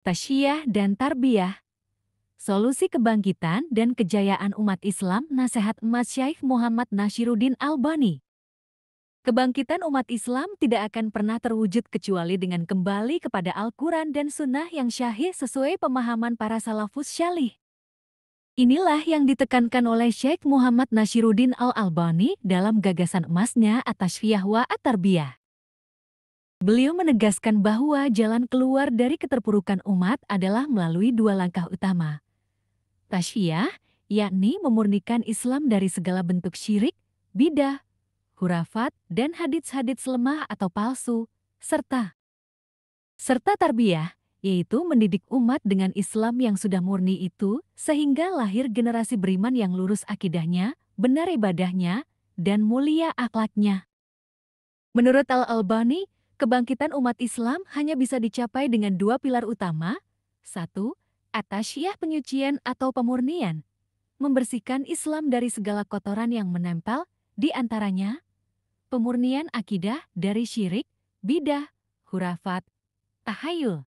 Tasyiyah dan Tarbiyah, Solusi Kebangkitan dan Kejayaan Umat Islam, Nasihat Emas Syaikh Muhammad Nashiruddin Albani. Kebangkitan umat Islam tidak akan pernah terwujud kecuali dengan kembali kepada Al-Quran dan Sunnah yang syahih sesuai pemahaman para salafus syalih. Inilah yang ditekankan oleh Syaikh Muhammad Nashiruddin Al-Albani dalam gagasan emasnya At-Tasfiyah wa At-Tarbiyah. Beliau menegaskan bahwa jalan keluar dari keterpurukan umat adalah melalui dua langkah utama. Tasfiyah, yakni memurnikan Islam dari segala bentuk syirik, bidah, hurafat, dan hadits-hadits lemah atau palsu, serta tarbiyah, yaitu mendidik umat dengan Islam yang sudah murni itu, sehingga lahir generasi beriman yang lurus akidahnya, benar ibadahnya, dan mulia akhlaknya. Menurut Al-Albani, kebangkitan umat Islam hanya bisa dicapai dengan dua pilar utama. 1. At-Tasfiyah, penyucian atau pemurnian. Membersihkan Islam dari segala kotoran yang menempel, di antaranya pemurnian akidah dari syirik, bidah, hurafat, tahayul.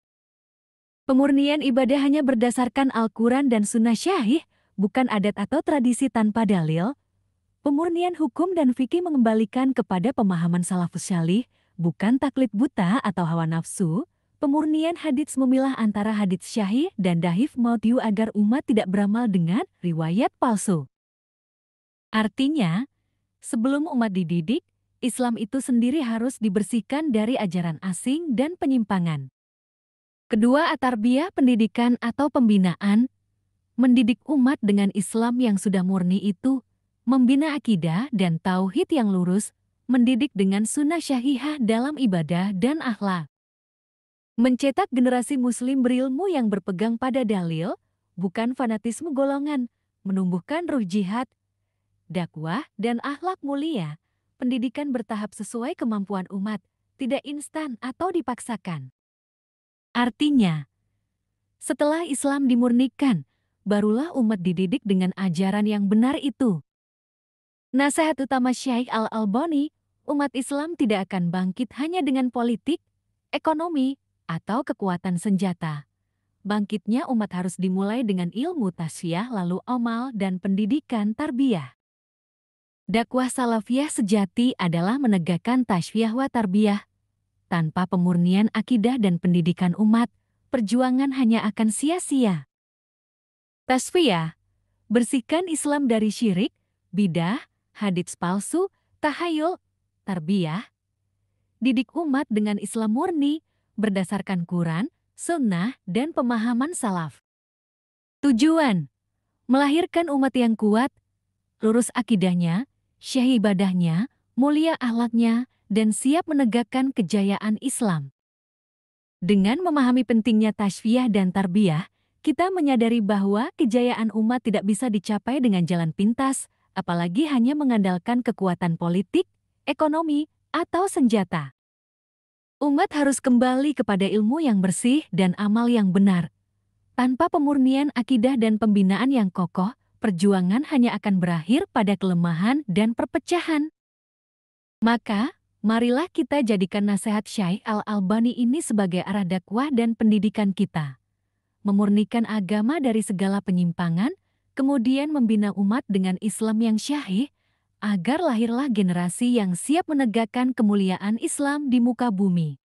Pemurnian ibadah hanya berdasarkan Al-Quran dan Sunnah syahih, bukan adat atau tradisi tanpa dalil. Pemurnian hukum dan fikih mengembalikan kepada pemahaman salafus syalih, bukan taklid buta atau hawa nafsu. Pemurnian hadits memilah antara hadits syahih dan dhaif maudhu agar umat tidak beramal dengan riwayat palsu. Artinya, sebelum umat dididik, Islam itu sendiri harus dibersihkan dari ajaran asing dan penyimpangan. Kedua, at-tarbiyah, pendidikan atau pembinaan. Mendidik umat dengan Islam yang sudah murni itu, membina akidah dan tauhid yang lurus, mendidik dengan sunnah syahihah dalam ibadah dan akhlak. Mencetak generasi muslim berilmu yang berpegang pada dalil, bukan fanatisme golongan, menumbuhkan ruh jihad, dakwah, dan akhlak mulia. Pendidikan bertahap sesuai kemampuan umat, tidak instan atau dipaksakan. Artinya, setelah Islam dimurnikan, barulah umat dididik dengan ajaran yang benar itu. Nasihat utama Syaikh Al-Albani, umat Islam tidak akan bangkit hanya dengan politik, ekonomi, atau kekuatan senjata. Bangkitnya umat harus dimulai dengan ilmu tasfiyah lalu amal dan pendidikan tarbiyah. Dakwah salafiyah sejati adalah menegakkan tasfiyah wa tarbiyah. Tanpa pemurnian akidah dan pendidikan umat, perjuangan hanya akan sia-sia. Tasfiyah, bersihkan Islam dari syirik, bidah, hadits palsu, tahayul. Tarbiyah, didik umat dengan Islam murni, berdasarkan Quran, Sunnah, dan pemahaman salaf. Tujuan, melahirkan umat yang kuat, lurus akidahnya, syahih ibadahnya, mulia akhlaknya, dan siap menegakkan kejayaan Islam. Dengan memahami pentingnya tasfiyah dan tarbiyah, kita menyadari bahwa kejayaan umat tidak bisa dicapai dengan jalan pintas, apalagi hanya mengandalkan kekuatan politik, ekonomi, atau senjata. Umat harus kembali kepada ilmu yang bersih dan amal yang benar. Tanpa pemurnian akidah dan pembinaan yang kokoh, perjuangan hanya akan berakhir pada kelemahan dan perpecahan. Maka, marilah kita jadikan nasihat Syaikh Al-Albani ini sebagai arah dakwah dan pendidikan kita. Memurnikan agama dari segala penyimpangan, kemudian membina umat dengan Islam yang syahih, agar lahirlah generasi yang siap menegakkan kemuliaan Islam di muka bumi.